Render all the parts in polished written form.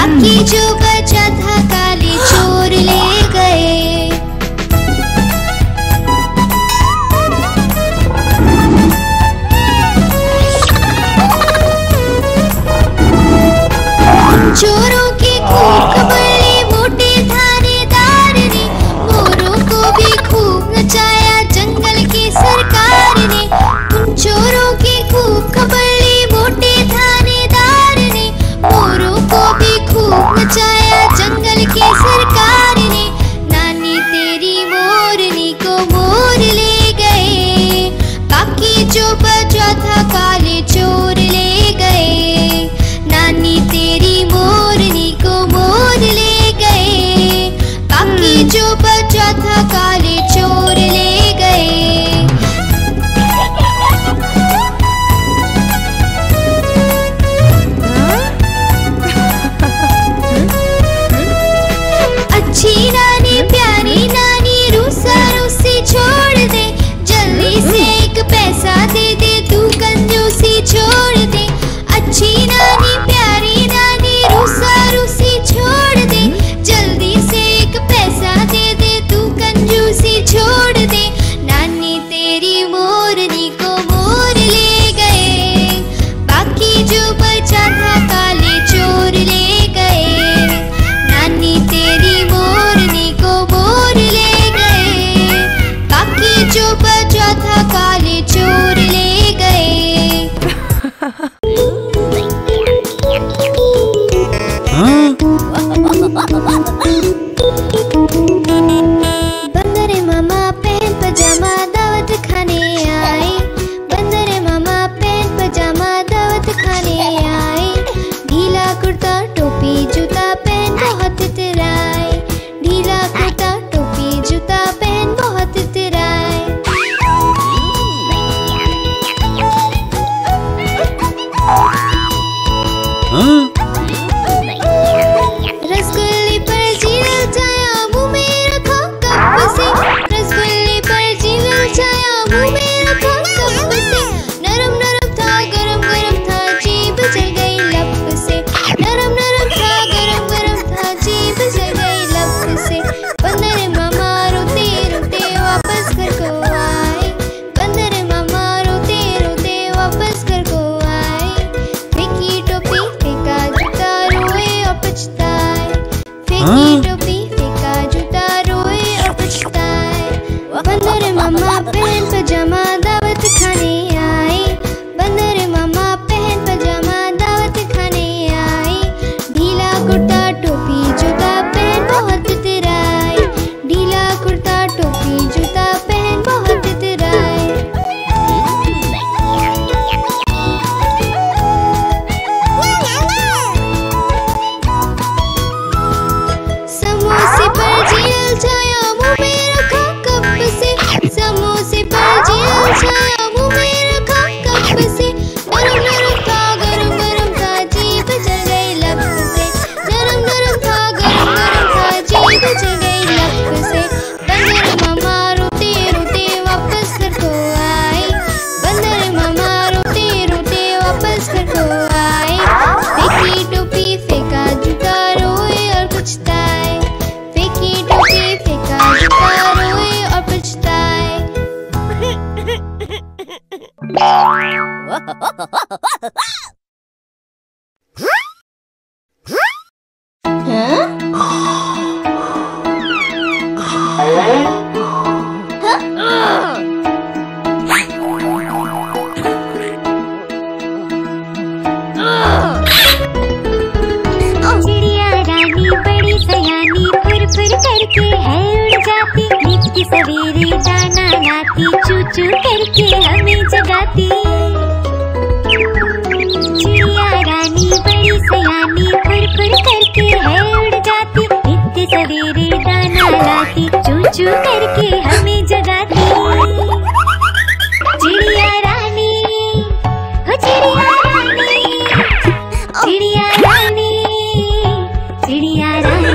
बाकी जो बचा था काले चोर ले गए। चोरों के खूब खबरले मोटे थानेदार ने, मोरों को भी खूब नचाया जंगल की सरकार ने। उन चोरों के खूब खबरले मोटे थानेदार ने, मोरों को भी खूब नचाया जंगल की सरकार ने। नानी तेरी मोरनी को मोर ले गए, बाकी जो बचा था काले चोर ले गए। नानी तेरी मोरनी को मोर ले गए, बाकी जो बचा था काले चोर ले गए। अच्छी नानी प्यारी नानी रूसा रूसी छोड़ दे, जल्दी से एक पैसा दे दे तू कंजूसी छोड़ दे। अच्छी नानी प्यारी नानी रूसा रूसी छोड़ दे, जल्दी से एक पैसा दे दे तू कंजूसी छोड़ दे। नानी तेरी मोरनी को मोर ले गए, बाकी जो बचा था काले चोर ले गए। नानी तेरी मोरनी को मोर ले गए, बाकी जो बचा था काले चोर ले गए। बंदर मामा पहन पजामा दावत खाने आए, बंदर मामा पहन पजामा दावत खाने आए। ढीला कुर्ता टोपी जूता पहन बहुत इतराए, ढीला कुर्ता टोपी जूता पहन बहुत इतराए। रसगुल्ले पर जीरा छाया मुंह में रखा कप से, रसगुल्ले पर जीरा छाया मुंह में रखा कप से। नरम नरम था गरम गरम था जीभ जल गई लप से, नरम नरम था गरम गरम था जीभ जल गई लप से। बंदर मामा रोते रोते वापस घर को आए, बंदर मामा रोते रोते वापस घर को आए। फेंकी टोपी फेंका जूता रोए और पछताए, फेंकी टोपी फेंका जूता रोए और पछताए। बंदर मामा पहन पजामा दावत खाने आए, बंदर मामा पहन पजामा दावत खाने आए। ढीला कुर्ता टोपी जूता पहन बहुत इतराए, ढीला कुर्ता टोपी जूता पहन बहुत इतराए। समोसे पर जेल छाया मुंह में रखा कप से, समोसे पर जेल छाया मुंह में रखा कप से। नरम नरम था गरम गरम था जीभ जल गई लप से, नरम नरम था गरम गरम था जीभ जल गई लप से। बंदर मामा रोते रोते वापस घर को आए, बंदर मामा रोते रोते वापस घर को आए। फेंकी टोपी फेंका जूता रोए और पछताए, फेंकी टोपी फेंका जूता रोए और पछताए। चिड़िया रानी बड़ी सयानी फुर फुर करके है उड़ जाती, नित्य सवेरे दाना लाती, चू चू करके हमें जगाती। चिड़िया रानी बड़ी सयानी फुर फुर करके है उड़ जाती, नित्य सवेरे दाना लाती, चू चू करके हमें जगाती। चिड़िया रानी हो चिड़िया रानी, चिड़िया रानी चिड़िया रानी।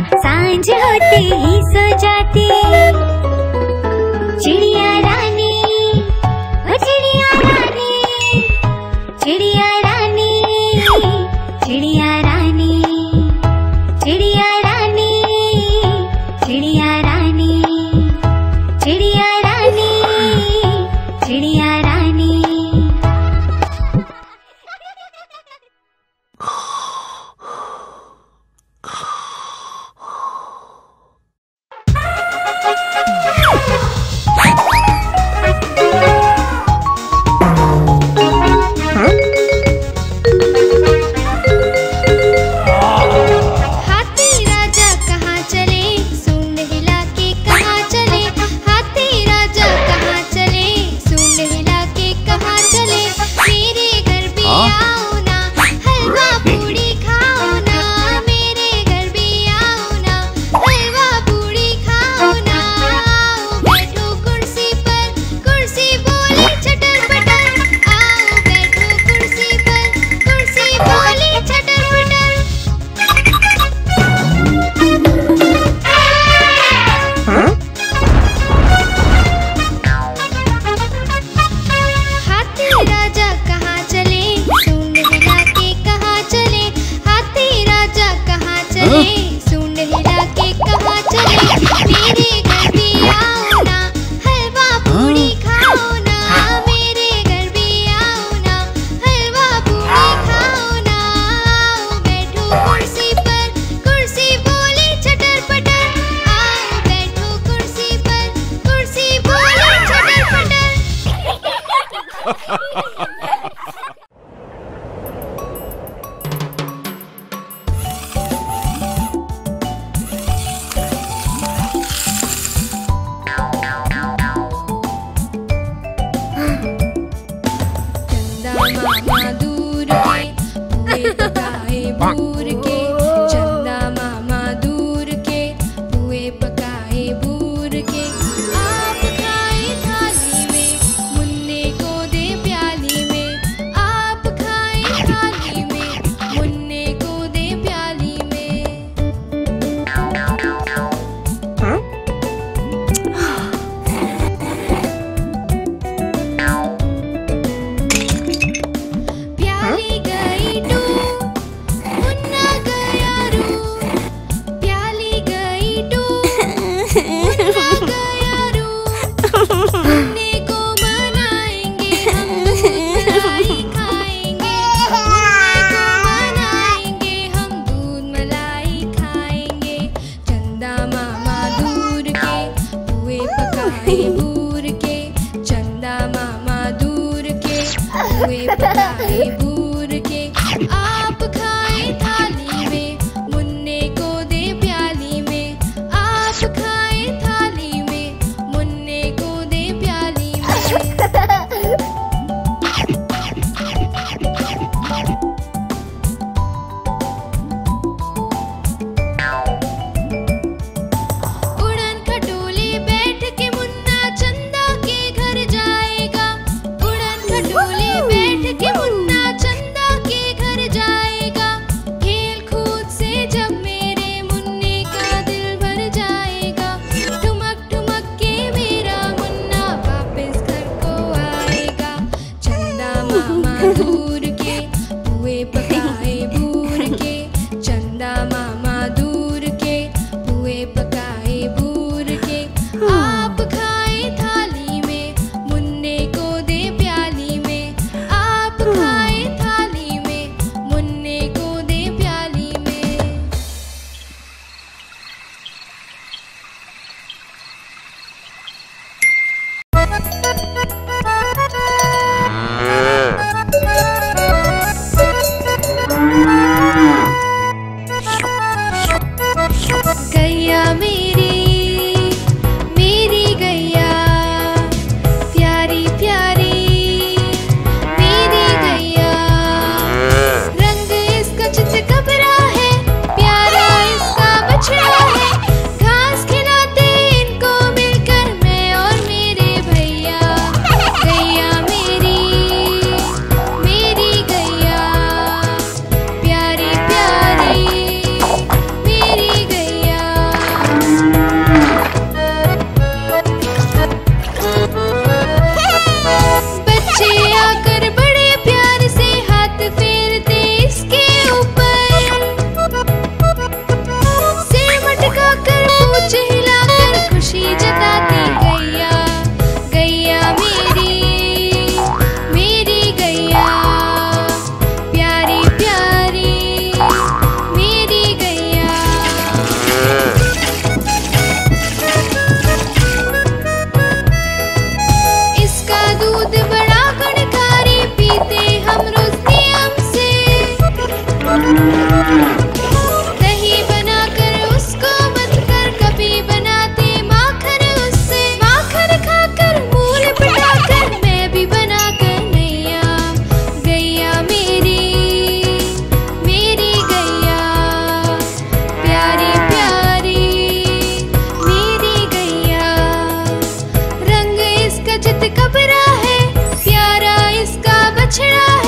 सांझ होते ही सो जाती। चिड़िया रानी, ओ चिड़िया रानी, चिड़िया रानी, चिड़िया रानी, चिड़िया रानी, चिड़िया रानी, चिड़िया रानी, चिड़िया रानी। बछड़ा